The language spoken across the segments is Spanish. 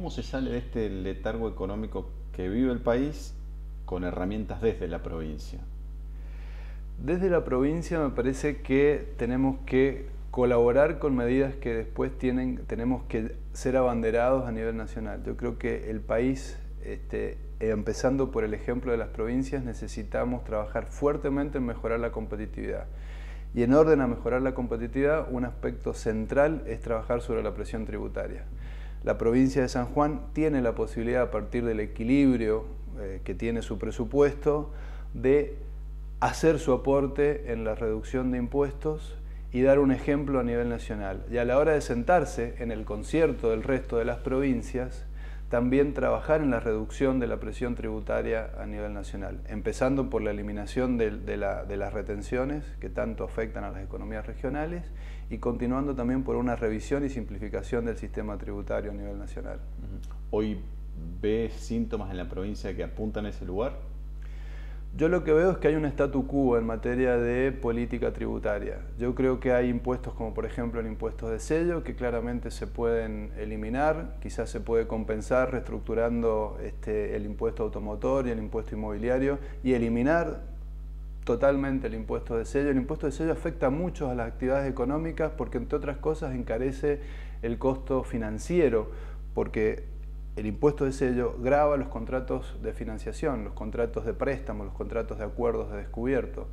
cómo se sale de este letargo económico que vive el país con herramientas desde la provincia. Desde la provincia me parece que tenemos que colaborar con medidas que después tenemos que ser abanderados a nivel nacional. Yo creo que el país, empezando por el ejemplo de las provincias, necesitamos trabajar fuertemente en mejorar la competitividad. Y en orden a mejorar la competitividad, un aspecto central es trabajar sobre la presión tributaria. La provincia de San Juan tiene la posibilidad, a partir del equilibrio que tiene su presupuesto, de hacer su aporte en la reducción de impuestos y dar un ejemplo a nivel nacional. Y a la hora de sentarse en el concierto del resto de las provincias, también trabajar en la reducción de la presión tributaria a nivel nacional, empezando por la eliminación de las retenciones que tanto afectan a las economías regionales y continuando también por una revisión y simplificación del sistema tributario a nivel nacional. ¿Hoy ves síntomas en la provincia que apuntan a ese lugar? Yo lo que veo es que hay un statu quo en materia de política tributaria. Yo creo que hay impuestos como por ejemplo el impuesto de sello que claramente se pueden eliminar, quizás se puede compensar reestructurando el impuesto automotor y el impuesto inmobiliario y eliminar totalmente el impuesto de sello. El impuesto de sello afecta mucho a las actividades económicas porque entre otras cosas encarece el costo financiero, porque el impuesto de sello grava los contratos de financiación, los contratos de préstamo, los contratos de acuerdos de descubierto,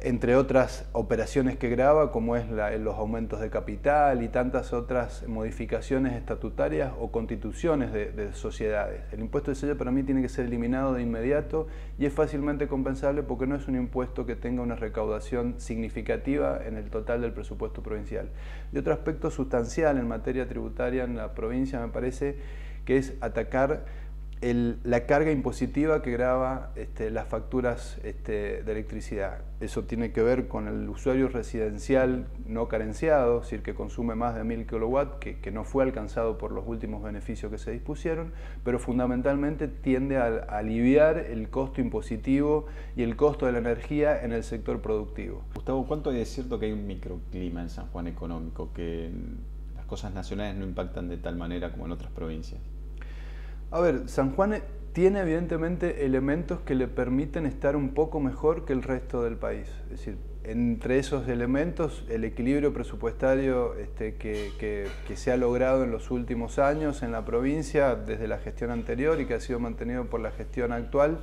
entre otras operaciones que grava, como es los aumentos de capital y tantas otras modificaciones estatutarias o constituciones de sociedades. El impuesto de sello para mí tiene que ser eliminado de inmediato y es fácilmente compensable porque no es un impuesto que tenga una recaudación significativa en el total del presupuesto provincial. Y otro aspecto sustancial en materia tributaria en la provincia me parece que es atacar la carga impositiva que grava las facturas de electricidad. Eso tiene que ver con el usuario residencial no carenciado, es decir, que consume más de 1000 kilowatts, que no fue alcanzado por los últimos beneficios que se dispusieron, pero fundamentalmente tiende a aliviar el costo impositivo y el costo de la energía en el sector productivo. Gustavo, ¿cuánto hay de cierto que hay un microclima en San Juan económico, que las cosas nacionales no impactan de tal manera como en otras provincias? A ver, San Juan tiene evidentemente elementos que le permiten estar un poco mejor que el resto del país. Es decir, entre esos elementos, el equilibrio presupuestario que se ha logrado en los últimos años en la provincia, desde la gestión anterior y que ha sido mantenido por la gestión actual,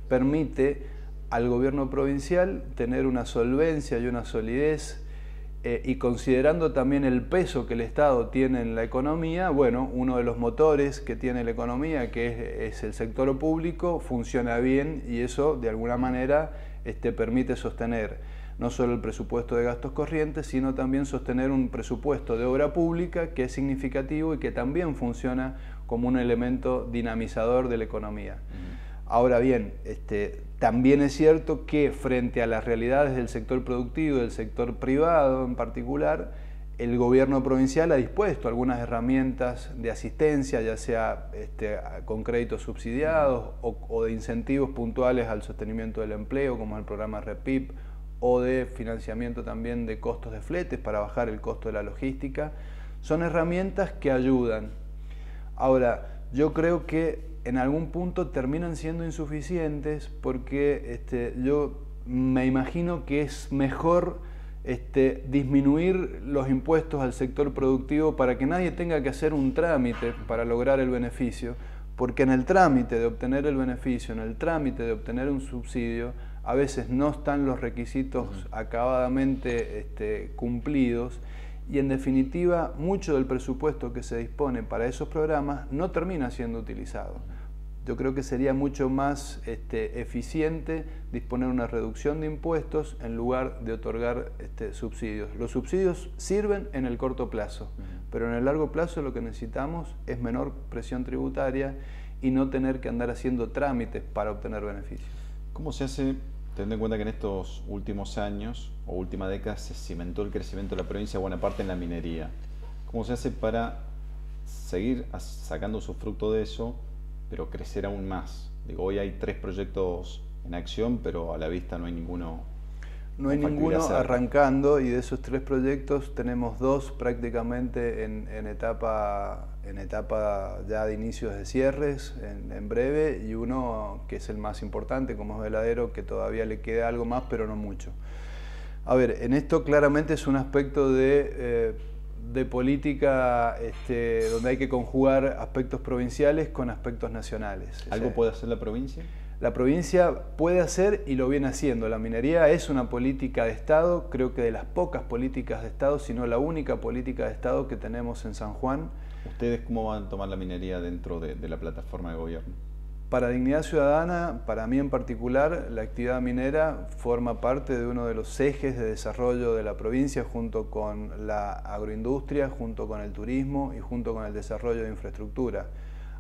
permite al gobierno provincial tener una solvencia y una solidez y considerando también el peso que el Estado tiene en la economía, bueno, uno de los motores que tiene la economía, que es el sector público, funciona bien y eso de alguna manera permite sostener no solo el presupuesto de gastos corrientes, sino también sostener un presupuesto de obra pública que es significativo y que también funciona como un elemento dinamizador de la economía. Ahora bien, también es cierto que frente a las realidades del sector productivo y del sector privado en particular, el gobierno provincial ha dispuesto algunas herramientas de asistencia, ya sea con créditos subsidiados o de incentivos puntuales al sostenimiento del empleo, como el programa REPIP, o de financiamiento también de costos de fletes para bajar el costo de la logística. Son herramientas que ayudan. Ahora, yo creo que en algún punto terminan siendo insuficientes porque yo me imagino que es mejor disminuir los impuestos al sector productivo para que nadie tenga que hacer un trámite para lograr el beneficio, porque en el trámite de obtener el beneficio, en el trámite de obtener un subsidio, a veces no están los requisitos acabadamente cumplidos. Y en definitiva, mucho del presupuesto que se dispone para esos programas no termina siendo utilizado. Yo creo que sería mucho más eficiente disponer una reducción de impuestos en lugar de otorgar subsidios. Los subsidios sirven en el corto plazo, pero en el largo plazo lo que necesitamos es menor presión tributaria y no tener que andar haciendo trámites para obtener beneficios. ¿Cómo se hace, teniendo en cuenta que en estos últimos años o última década se cimentó el crecimiento de la provincia, buena parte en la minería? ¿Cómo se hace para seguir sacando su fruto de eso, pero crecer aún más? Digo, hoy hay 3 proyectos en acción, pero a la vista no hay ninguno No hay ninguno arrancando, y de esos 3 proyectos tenemos 2 prácticamente en etapa ya de inicios de cierres, en breve, y uno que es el más importante, como es Veladero, que todavía le queda algo más, pero no mucho. A ver, en esto claramente es un aspecto de política donde hay que conjugar aspectos provinciales con aspectos nacionales. ¿Algo puede hacer la provincia? La provincia puede hacer y lo viene haciendo. La minería es una política de Estado, creo que de las pocas políticas de Estado, si no la única política de Estado que tenemos en San Juan. ¿Ustedes cómo van a tomar la minería dentro de la plataforma de gobierno? Para Dignidad Ciudadana, para mí en particular, la actividad minera forma parte de uno de los ejes de desarrollo de la provincia, junto con la agroindustria, junto con el turismo y junto con el desarrollo de infraestructura,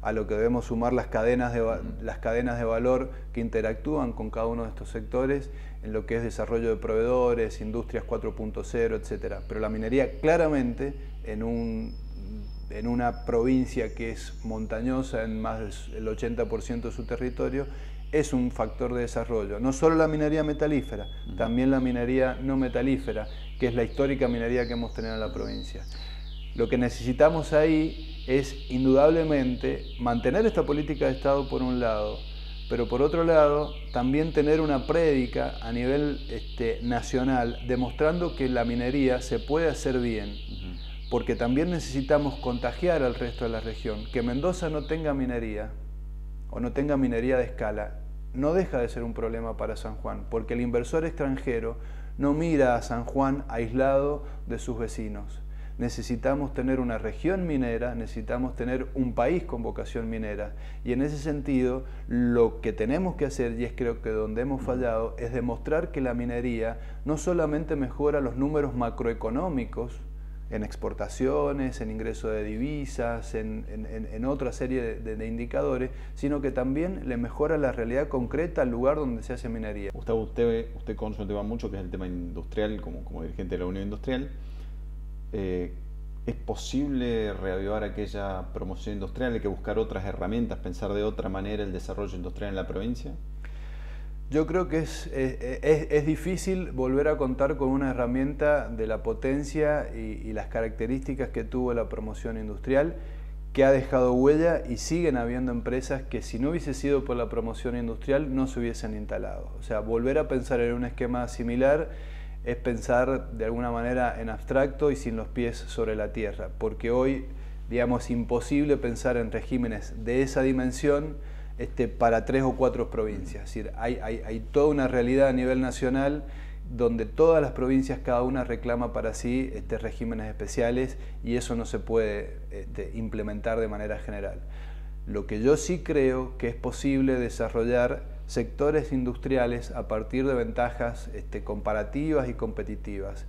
a lo que debemos sumar las cadenas de valor que interactúan con cada uno de estos sectores en lo que es desarrollo de proveedores, industrias 4.0, etc. Pero la minería claramente en una provincia que es montañosa en más del 80% de su territorio, es un factor de desarrollo. No solo la minería metalífera, también la minería no metalífera, que es la histórica minería que hemos tenido en la provincia. Lo que necesitamos ahí es indudablemente mantener esta política de Estado por un lado, pero por otro lado también tener una prédica a nivel nacional demostrando que la minería se puede hacer bien, porque también necesitamos contagiar al resto de la región. Que Mendoza no tenga minería o no tenga minería de escala no deja de ser un problema para San Juan, porque el inversor extranjero no mira a San Juan aislado de sus vecinos. Necesitamos tener una región minera, necesitamos tener un país con vocación minera, y en ese sentido lo que tenemos que hacer, y es creo que donde hemos fallado, es demostrar que la minería no solamente mejora los números macroeconómicos en exportaciones, en ingreso de divisas, en otra serie de indicadores, sino que también le mejora la realidad concreta al lugar donde se hace minería. Gustavo, usted conoce un tema mucho que es el tema industrial, como dirigente de la Unión Industrial. ¿Es posible reavivar aquella promoción industrial? ¿Hay que buscar otras herramientas, pensar de otra manera el desarrollo industrial en la provincia? Yo creo que es difícil volver a contar con una herramienta de la potencia y las características que tuvo la promoción industrial, que ha dejado huella, y siguen habiendo empresas que si no hubiese sido por la promoción industrial no se hubiesen instalado. O sea, volver a pensar en un esquema similar es pensar de alguna manera en abstracto y sin los pies sobre la tierra, porque hoy, digamos, es imposible pensar en regímenes de esa dimensión para 3 o 4 provincias. Es decir, hay toda una realidad a nivel nacional donde todas las provincias, cada una reclama para sí regímenes especiales, y eso no se puede implementar de manera general. Lo que yo sí creo que es posible desarrollar sectores industriales a partir de ventajas comparativas y competitivas.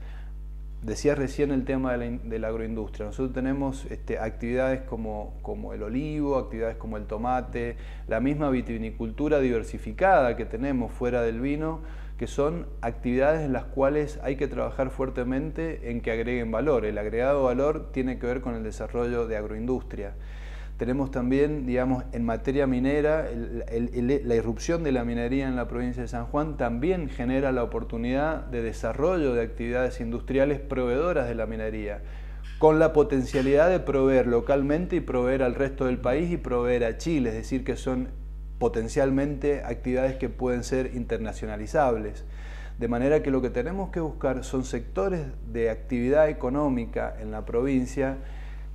Decía recién el tema de la agroindustria. Nosotros tenemos actividades como el olivo, actividades como el tomate, la misma vitivinicultura diversificada que tenemos fuera del vino, que son actividades en las cuales hay que trabajar fuertemente en que agreguen valor. El agregado valor tiene que ver con el desarrollo de agroindustria. Tenemos también, digamos, en materia minera, la irrupción de la minería en la provincia de San Juan también genera la oportunidad de desarrollo de actividades industriales proveedoras de la minería, con la potencialidad de proveer localmente y proveer al resto del país y proveer a Chile, es decir, que son potencialmente actividades que pueden ser internacionalizables. De manera que lo que tenemos que buscar son sectores de actividad económica en la provincia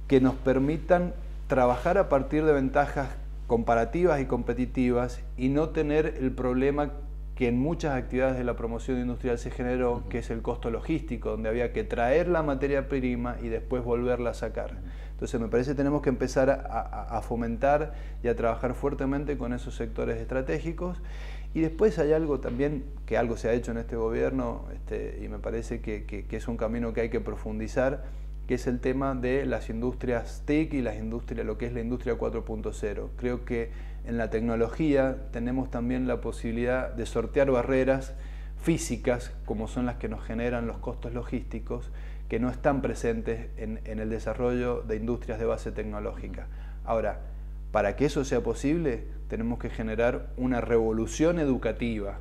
que nos permitan trabajar a partir de ventajas comparativas y competitivas y no tener el problema que en muchas actividades de la promoción industrial se generó, que es el costo logístico, donde había que traer la materia prima y después volverla a sacar. Entonces me parece que tenemos que empezar a fomentar y a trabajar fuertemente con esos sectores estratégicos. Y después hay algo también, que algo se ha hecho en este gobierno, y me parece que es un camino que hay que profundizar, que es el tema de las industrias TIC y lo que es la industria 4.0. Creo que en la tecnología tenemos también la posibilidad de sortear barreras físicas, como son las que nos generan los costos logísticos, que no están presentes en el desarrollo de industrias de base tecnológica. Ahora, para que eso sea posible, tenemos que generar una revolución educativa,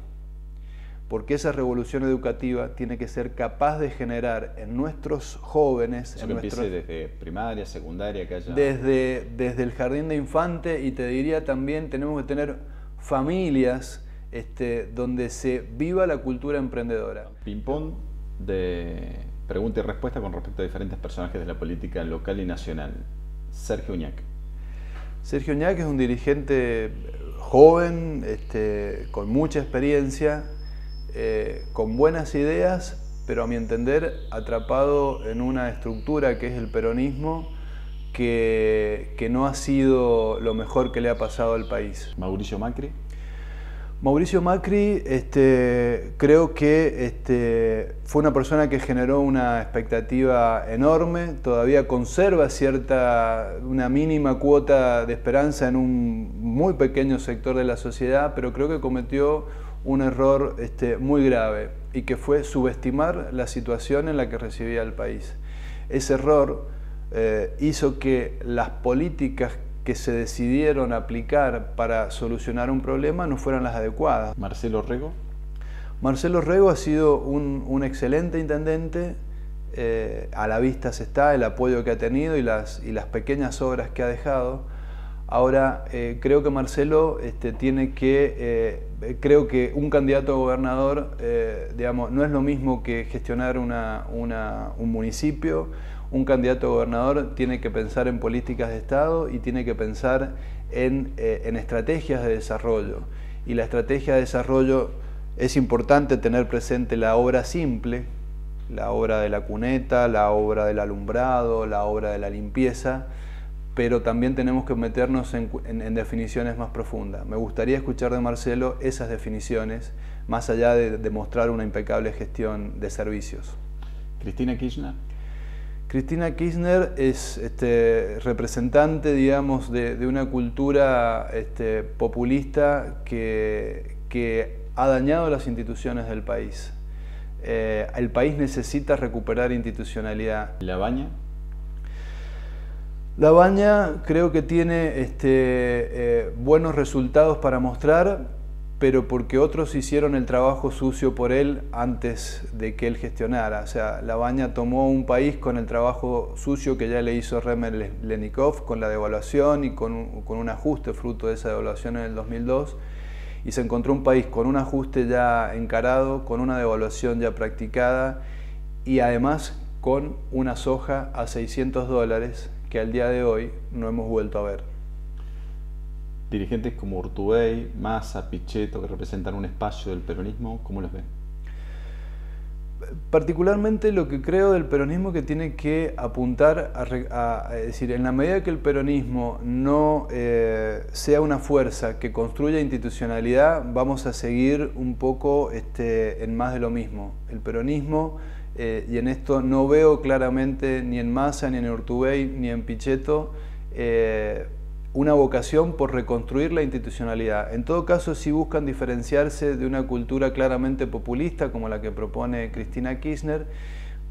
porque esa revolución educativa tiene que ser capaz de generar en nuestros jóvenes... Eso que empiece desde primaria, secundaria, que haya... Desde el jardín de infante, y te diría también, tenemos que tener familias donde se viva la cultura emprendedora. Ping-pong de pregunta y respuesta con respecto a diferentes personajes de la política local y nacional. Sergio Uñac. Sergio Uñac es un dirigente joven, con mucha experiencia, con buenas ideas, pero a mi entender atrapado en una estructura que es el peronismo, que no ha sido lo mejor que le ha pasado al país. Mauricio Macri. Mauricio Macri, creo que fue una persona que generó una expectativa enorme, todavía conserva una mínima cuota de esperanza en un muy pequeño sector de la sociedad, pero creo que cometió un error muy grave, y que fue subestimar la situación en la que recibía el país. Ese error hizo que las políticas que se decidieron aplicar para solucionar un problema no fueran las adecuadas. Marcelo Rego. Marcelo Rego ha sido un excelente intendente, a la vista se está el apoyo que ha tenido y las pequeñas obras que ha dejado. Ahora, creo que Marcelo creo que un candidato a gobernador, digamos, no es lo mismo que gestionar un municipio. Un candidato a gobernador tiene que pensar en políticas de Estado y tiene que pensar en estrategias de desarrollo. Y la estrategia de desarrollo es importante tener presente la obra simple, la obra de la cuneta, la obra del alumbrado, la obra de la limpieza, pero también tenemos que meternos en definiciones más profundas. Me gustaría escuchar de Marcelo esas definiciones, más allá de demostrar una impecable gestión de servicios. Cristina Kirchner. Cristina Kirchner es representante, digamos, de una cultura populista que ha dañado las instituciones del país. El país necesita recuperar institucionalidad. ¿La Baña? La Baña creo que tiene buenos resultados para mostrar, pero porque otros hicieron el trabajo sucio por él antes de que él gestionara. O sea, La Baña tomó un país con el trabajo sucio que ya le hizo Remer Lenikov, con la devaluación y con un ajuste fruto de esa devaluación en el 2002, y se encontró un país con un ajuste ya encarado, con una devaluación ya practicada, y además con una soja a $600 que al día de hoy no hemos vuelto a ver. Dirigentes como Urtubey, Massa, Pichetto, que representan un espacio del peronismo, ¿cómo los ven? Particularmente lo que creo del peronismo que tiene que apuntar es decir, en la medida que el peronismo no sea una fuerza que construya institucionalidad, vamos a seguir un poco en más de lo mismo. El peronismo, y en esto no veo claramente ni en Massa, ni en Urtubey, ni en Pichetto, una vocación por reconstruir la institucionalidad. En todo caso, sí buscan diferenciarse de una cultura claramente populista como la que propone Cristina Kirchner,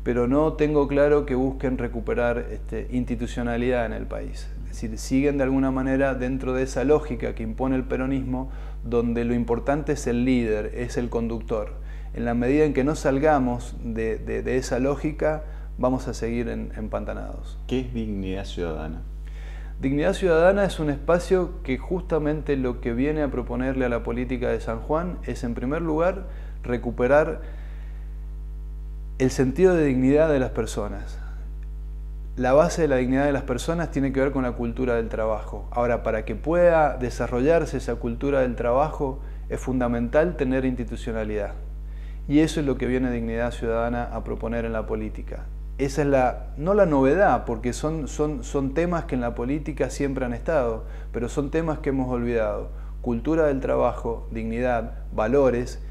pero no tengo claro que busquen recuperar institucionalidad en el país. Es decir, siguen de alguna manera dentro de esa lógica que impone el peronismo, donde lo importante es el líder, es el conductor. En la medida en que no salgamos de esa lógica, vamos a seguir empantanados. ¿Qué es dignidad ciudadana? Dignidad Ciudadana es un espacio que justamente lo que viene a proponerle a la política de San Juan es, en primer lugar, recuperar el sentido de dignidad de las personas. La base de la dignidad de las personas tiene que ver con la cultura del trabajo. Ahora, para que pueda desarrollarse esa cultura del trabajo, es fundamental tener institucionalidad. Y eso es lo que viene Dignidad Ciudadana a proponer en la política. Esa es no la novedad, porque son temas que en la política siempre han estado, pero son temas que hemos olvidado. Cultura del trabajo, dignidad, valores,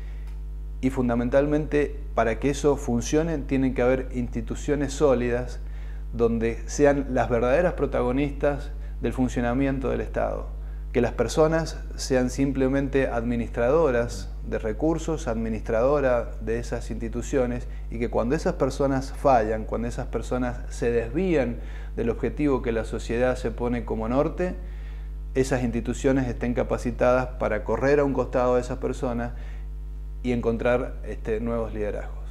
y fundamentalmente para que eso funcione tienen que haber instituciones sólidas donde sean las verdaderas protagonistas del funcionamiento del Estado. Que las personas sean simplemente administradoras de recursos, administradoras de esas instituciones, y que cuando esas personas fallan, cuando esas personas se desvían del objetivo que la sociedad se pone como norte, esas instituciones estén capacitadas para correr a un costado de esas personas y encontrar nuevos liderazgos.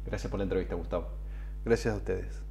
Gracias por la entrevista, Gustavo. Gracias a ustedes.